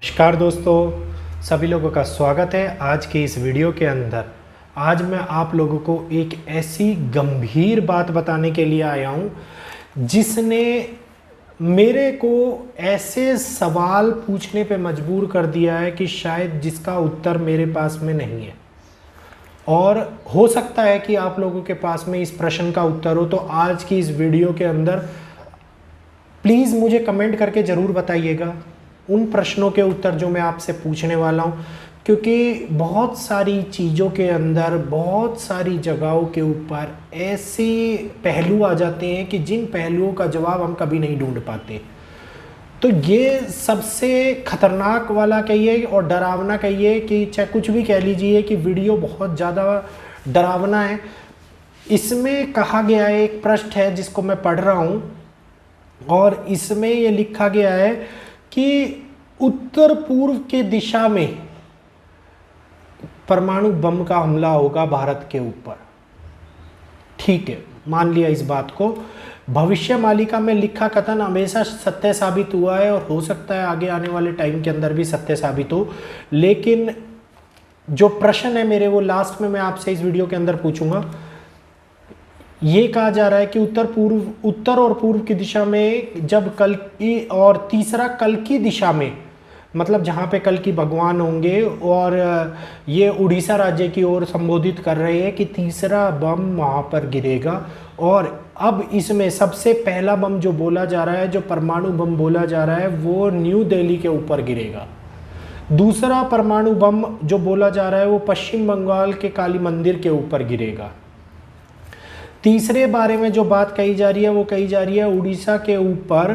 नमस्कार दोस्तों, सभी लोगों का स्वागत है आज के इस वीडियो के अंदर। आज मैं आप लोगों को एक ऐसी गंभीर बात बताने के लिए आया हूँ जिसने मेरे को ऐसे सवाल पूछने पे मजबूर कर दिया है कि शायद जिसका उत्तर मेरे पास में नहीं है, और हो सकता है कि आप लोगों के पास में इस प्रश्न का उत्तर हो। तो आज की इस वीडियो के अंदर प्लीज़ मुझे कमेंट करके ज़रूर बताइएगा उन प्रश्नों के उत्तर जो मैं आपसे पूछने वाला हूं, क्योंकि बहुत सारी चीज़ों के अंदर, बहुत सारी जगहों के ऊपर ऐसे पहलू आ जाते हैं कि जिन पहलुओं का जवाब हम कभी नहीं ढूंढ पाते। तो ये सबसे खतरनाक वाला कहिए और डरावना कहिए कि चाहे कुछ भी कह लीजिए कि वीडियो बहुत ज़्यादा डरावना है। इसमें कहा गया है, एक पृष्ठ है जिसको मैं पढ़ रहा हूँ, और इसमें ये लिखा गया है कि उत्तर पूर्व के दिशा में परमाणु बम का हमला होगा भारत के ऊपर। ठीक है, मान लिया इस बात को। भविष्य मालिका में लिखा कथन हमेशा सत्य साबित हुआ है और हो सकता है आगे आने वाले टाइम के अंदर भी सत्य साबित हो। लेकिन जो प्रश्न है मेरे, वो लास्ट में मैं आपसे इस वीडियो के अंदर पूछूंगा। ये कहा जा रहा है कि उत्तर और पूर्व की दिशा में जब कल की, और तीसरा कल की दिशा में, मतलब जहाँ पे कल की भगवान होंगे, और ये उड़ीसा राज्य की ओर संबोधित कर रहे हैं कि तीसरा बम वहाँ पर गिरेगा। और अब इसमें सबसे पहला बम जो बोला जा रहा है, जो परमाणु बम बोला जा रहा है, वो न्यू दिल्ली के ऊपर गिरेगा। दूसरा परमाणु बम जो बोला जा रहा है वो पश्चिम बंगाल के काली मंदिर के ऊपर गिरेगा। तीसरे बारे में जो बात कही जा रही है वो कही जा रही है उड़ीसा के ऊपर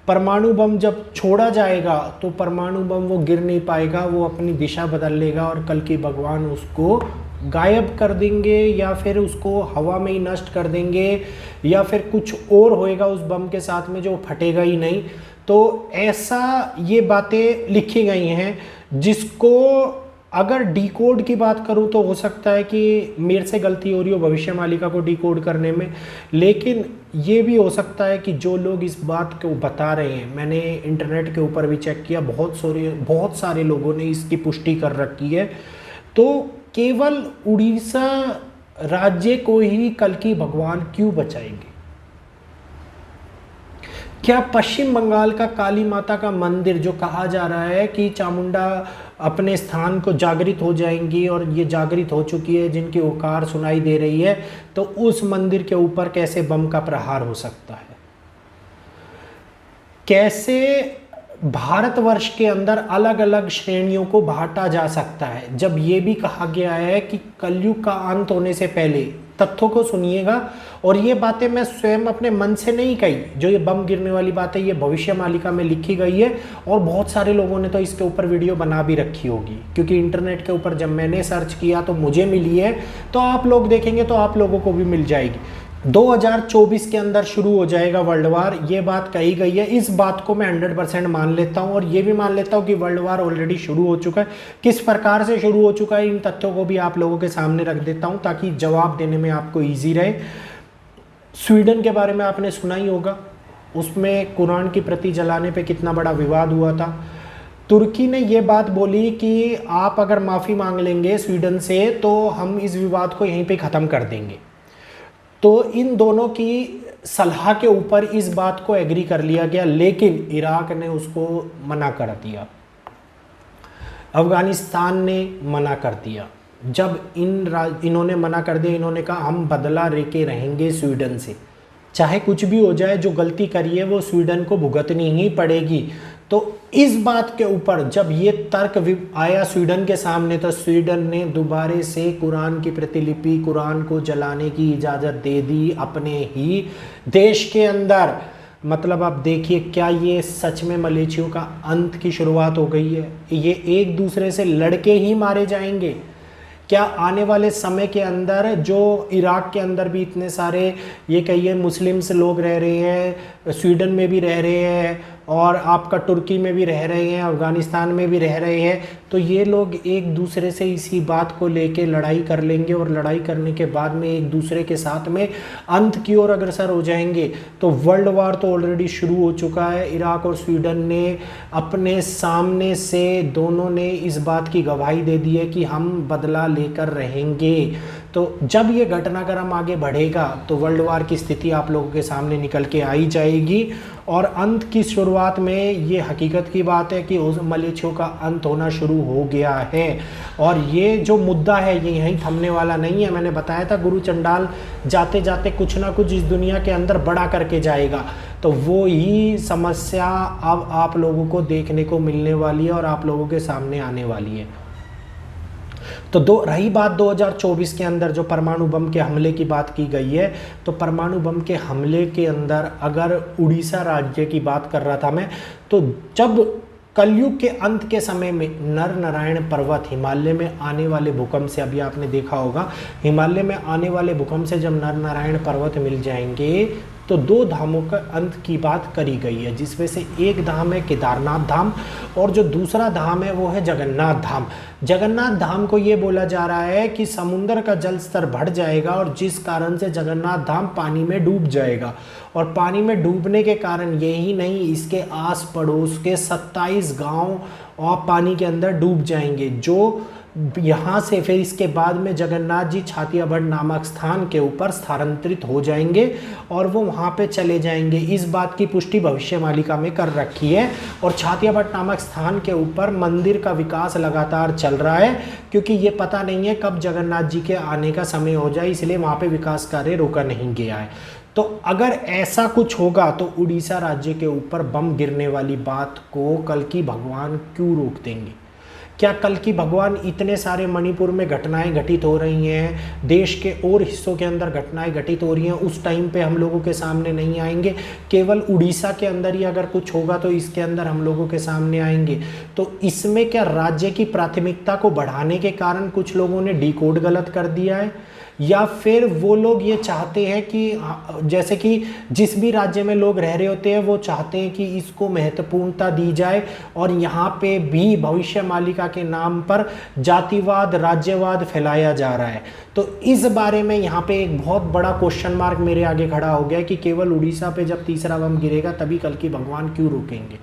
परमाणु बम जब छोड़ा जाएगा तो परमाणु बम वो गिर नहीं पाएगा, वो अपनी दिशा बदल लेगा और कल की भगवान उसको गायब कर देंगे, या फिर उसको हवा में ही नष्ट कर देंगे, या फिर कुछ और होएगा उस बम के साथ में जो फटेगा ही नहीं। तो ऐसा ये बातें लिखी गई हैं, जिसको अगर डिकोड की बात करूं तो हो सकता है कि मेरे से गलती हो रही हो भविष्य मालिका को डिकोड करने में, लेकिन ये भी हो सकता है कि जो लोग इस बात को बता रहे हैं, मैंने इंटरनेट के ऊपर भी चेक किया, बहुत सारे लोगों ने इसकी पुष्टि कर रखी है। तो केवल उड़ीसा राज्य को ही कल की भगवान क्यों बचाएंगे? क्या पश्चिम बंगाल का काली माता का मंदिर, जो कहा जा रहा है कि चामुंडा अपने स्थान को जागृत हो जाएंगी और ये जागृत हो चुकी है, जिनकी ओकार सुनाई दे रही है, तो उस मंदिर के ऊपर कैसे बम का प्रहार हो सकता है? कैसे भारतवर्ष के अंदर अलग अलग श्रेणियों को बांटा जा सकता है, जब ये भी कहा गया है कि कलयुग का अंत होने से पहले? तथ्यों को सुनिएगा, और ये बातें मैं स्वयं अपने मन से नहीं कही। जो ये बम गिरने वाली बात है, ये भविष्य मालिका में लिखी गई है, और बहुत सारे लोगों ने तो इसके ऊपर वीडियो बना भी रखी होगी, क्योंकि इंटरनेट के ऊपर जब मैंने सर्च किया तो मुझे मिली है। तो आप लोग देखेंगे तो आप लोगों को भी मिल जाएगी। 2024 के अंदर शुरू हो जाएगा वर्ल्ड वार, ये बात कही गई है। इस बात को मैं 100% मान लेता हूँ, और ये भी मान लेता हूँ कि वर्ल्ड वार ऑलरेडी शुरू हो चुका है। किस प्रकार से शुरू हो चुका है, इन तथ्यों को भी आप लोगों के सामने रख देता हूँ ताकि जवाब देने में आपको ईजी रहे। स्वीडन के बारे में आपने सुना ही होगा, उसमें कुरान की प्रति जलाने पर कितना बड़ा विवाद हुआ था। तुर्की ने ये बात बोली कि आप अगर माफ़ी मांग लेंगे स्वीडन से तो हम इस विवाद को यहीं पे ख़त्म कर देंगे। तो इन दोनों की सलाह के ऊपर इस बात को एग्री कर लिया गया, लेकिन इराक ने उसको मना कर दिया, अफगानिस्तान ने मना कर दिया। जब इन्होंने मना कर दिया, इन्होंने कहा हम बदला लेके रहेंगे स्वीडन से, चाहे कुछ भी हो जाए, जो गलती करी है वो स्वीडन को भुगतनी ही पड़ेगी। तो इस बात के ऊपर जब ये तर्क आया स्वीडन के सामने, तो स्वीडन ने दोबारे से कुरान की प्रतिलिपि, कुरान को जलाने की इजाज़त दे दी अपने ही देश के अंदर। मतलब आप देखिए, क्या ये सच में मलेच्छियों का अंत की शुरुआत हो गई है? ये एक दूसरे से लड़के ही मारे जाएंगे। क्या आने वाले समय के अंदर, जो इराक के अंदर भी इतने सारे ये कहिए मुस्लिम्स लोग रह रहे हैं, स्वीडन में भी रह रहे हैं, और आपका तुर्की में भी रह रहे हैं, अफ़गानिस्तान में भी रह रहे हैं, तो ये लोग एक दूसरे से इसी बात को लेके लड़ाई कर लेंगे और लड़ाई करने के बाद में एक दूसरे के साथ में अंत की ओर अग्रसर हो जाएंगे। तो वर्ल्ड वार तो ऑलरेडी शुरू हो चुका है। इराक और स्वीडन ने अपने सामने से दोनों ने इस बात की गवाही दे दी है कि हम बदला लेकर रहेंगे। तो जब ये घटनाक्रम आगे बढ़ेगा तो वर्ल्ड वार की स्थिति आप लोगों के सामने निकल के आई जाएगी। और अंत की शुरुआत में ये हकीकत की बात है कि उस मलेच्छों का अंत होना शुरू हो गया है। और ये जो मुद्दा है ये यहीं थमने वाला नहीं है। मैंने बताया था गुरु चंडाल जाते जाते कुछ ना कुछ इस दुनिया के अंदर बड़ा करके जाएगा। तो वो ही समस्या अब आप लोगों को देखने को मिलने वाली है और आप लोगों के सामने आने वाली है। तो रही बात 2024 के अंदर जो परमाणु बम के हमले की बात की गई है, तो परमाणु बम के हमले के अंदर अगर उड़ीसा राज्य की बात कर रहा था मैं, तो जब कलयुग के अंत के समय में नर नारायण पर्वत हिमालय में आने वाले भूकंप से, अभी आपने देखा होगा हिमालय में आने वाले भूकंप से जब नर नारायण पर्वत मिल जाएंगे तो 2 धामों का अंत की बात करी गई है, जिसमें से एक धाम है केदारनाथ धाम और जो दूसरा धाम है वो है जगन्नाथ धाम। जगन्नाथ धाम को ये बोला जा रहा है कि समुद्र का जल स्तर बढ़ जाएगा और जिस कारण से जगन्नाथ धाम पानी में डूब जाएगा। और पानी में डूबने के कारण यही नहीं, इसके आस पड़ोस के 27 गांव और पानी के अंदर डूब जाएंगे, जो यहाँ से फिर इसके बाद में जगन्नाथ जी छातिया बट नामक स्थान के ऊपर स्थानांतरित हो जाएंगे और वो वहाँ पे चले जाएंगे। इस बात की पुष्टि भविष्य मालिका में कर रखी है। और छातिया बट नामक स्थान के ऊपर मंदिर का विकास लगातार चल रहा है, क्योंकि ये पता नहीं है कब जगन्नाथ जी के आने का समय हो जाए, इसलिए वहाँ पे विकास कार्य रोका नहीं गया है। तो अगर ऐसा कुछ होगा तो उड़ीसा राज्य के ऊपर बम गिरने वाली बात को कल्कि भगवान क्यों रोक देंगे? क्या कल्कि भगवान इतने सारे मणिपुर में घटनाएं घटित हो रही हैं, देश के और हिस्सों के अंदर घटनाएं घटित हो रही हैं, उस टाइम पे हम लोगों के सामने नहीं आएंगे? केवल उड़ीसा के अंदर ही अगर कुछ होगा तो इसके अंदर हम लोगों के सामने आएंगे? तो इसमें क्या राज्य की प्राथमिकता को बढ़ाने के कारण कुछ लोगों ने डिकोड गलत कर दिया है, या फिर वो लोग ये चाहते हैं कि जैसे कि जिस भी राज्य में लोग रह रहे होते हैं वो चाहते हैं कि इसको महत्वपूर्णता दी जाए और यहाँ पे भी भविष्य मालिका के नाम पर जातिवाद राज्यवाद फैलाया जा रहा है? तो इस बारे में यहाँ पे एक बहुत बड़ा क्वेश्चन मार्क मेरे आगे खड़ा हो गया कि केवल उड़ीसा पे जब तीसरा बम गिरेगा तभी कल्कि भगवान क्यों रुकेंगे?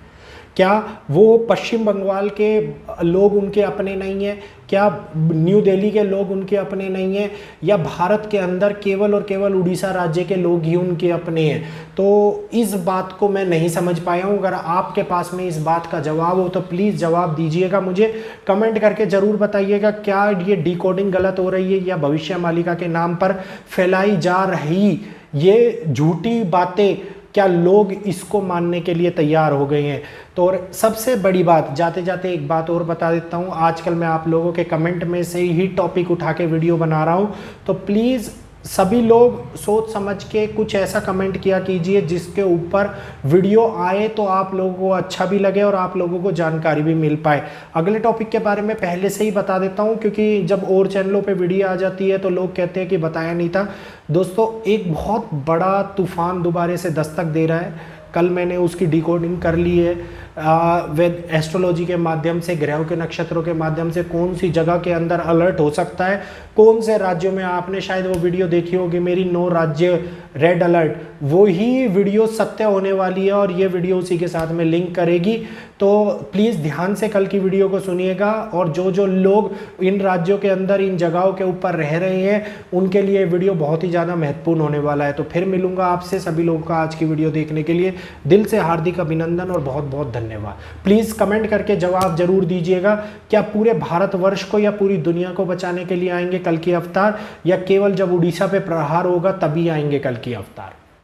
क्या वो पश्चिम बंगाल के लोग उनके अपने नहीं हैं? क्या न्यू दिल्ली के लोग उनके अपने नहीं हैं? या भारत के अंदर केवल और केवल उड़ीसा राज्य के लोग ही उनके अपने हैं? तो इस बात को मैं नहीं समझ पाया हूँ। अगर आपके पास में इस बात का जवाब हो तो प्लीज़ जवाब दीजिएगा, मुझे कमेंट करके ज़रूर बताइएगा। क्या ये डिकोडिंग गलत हो रही है या भविष्य मालिका के नाम पर फैलाई जा रही ये झूठी बातें, क्या लोग इसको मानने के लिए तैयार हो गए हैं? तो और सबसे बड़ी बात, जाते जाते एक बात और बता देता हूँ। आजकल मैं आप लोगों के कमेंट में से ही टॉपिक उठा के वीडियो बना रहा हूँ, तो प्लीज़ सभी लोग सोच समझ के कुछ ऐसा कमेंट किया कीजिए जिसके ऊपर वीडियो आए तो आप लोगों को अच्छा भी लगे और आप लोगों को जानकारी भी मिल पाए। अगले टॉपिक के बारे में पहले से ही बता देता हूं, क्योंकि जब और चैनलों पे वीडियो आ जाती है तो लोग कहते हैं कि बताया नहीं था। दोस्तों, एक बहुत बड़ा तूफान दोबारा से दस्तक दे रहा है। कल मैंने उसकी डिकोडिंग कर ली है वेद एस्ट्रोलॉजी के माध्यम से, ग्रहों के नक्षत्रों के माध्यम से कौन सी जगह के अंदर अलर्ट हो सकता है, कौन से राज्यों में। आपने शायद वो वीडियो देखी होगी मेरी 9 राज्य रेड अलर्ट, वो ही वीडियो सत्य होने वाली है और ये वीडियो उसी के साथ में लिंक करेगी। तो प्लीज़ ध्यान से कल की वीडियो को सुनिएगा और जो लोग इन राज्यों के अंदर इन जगहों के ऊपर रह रहे हैं उनके लिए वीडियो बहुत ही ज़्यादा महत्वपूर्ण होने वाला है। तो फिर मिलूंगा आपसे। सभी लोगों का आज की वीडियो देखने के लिए दिल से हार्दिक अभिनंदन और बहुत बहुत धन्यवाद। प्लीज़ कमेंट करके जवाब जरूर दीजिएगा, क्या पूरे भारतवर्ष को या पूरी दुनिया को बचाने के लिए आएंगे कल की अवतार, या केवल जब उड़ीसा पे प्रहार होगा तभी आएंगे कल की अवतार?